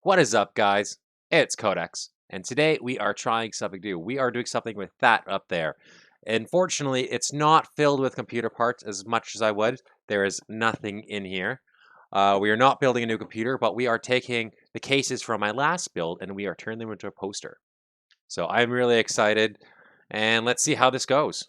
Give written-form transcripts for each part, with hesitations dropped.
What is up, guys? It's Codex, and today we are trying something new. We are doing something with that up there. Unfortunately, it's not filled with computer parts as much as I would. There is nothing in here. We are not building a new computer, but we are taking the cases from my last build and we are turning them into a poster. So I'm really excited, and let's see how this goes.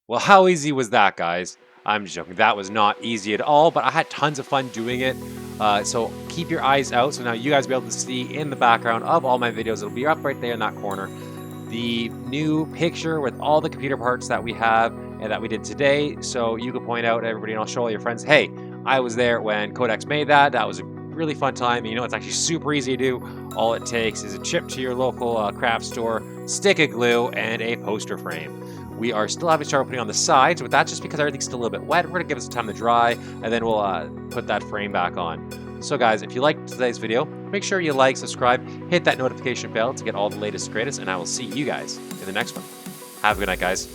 Well, how easy was that, guys? I'm just joking. That was not easy at all, but I had tons of fun doing it. So keep your eyes out. So now you guys will be able to see in the background of all my videos, it'll be up right there in that corner, the new picture with all the computer parts that we have and that we did today. So you can point out to everybody and I'll show all your friends, hey, I was there when Codex made that. That was a really fun time. You know, it's actually super easy to do. All it takes is a trip to your local craft store, stick of glue, and a poster frame. We are still having started putting on the sides, but that's just because everything's still a little bit wet. We're gonna give it some time to dry, and then we'll put that frame back on. So guys, if you liked today's video, make sure you like, subscribe, hit that notification bell to get all the latest and greatest, and I will see you guys in the next one. Have a good night, guys.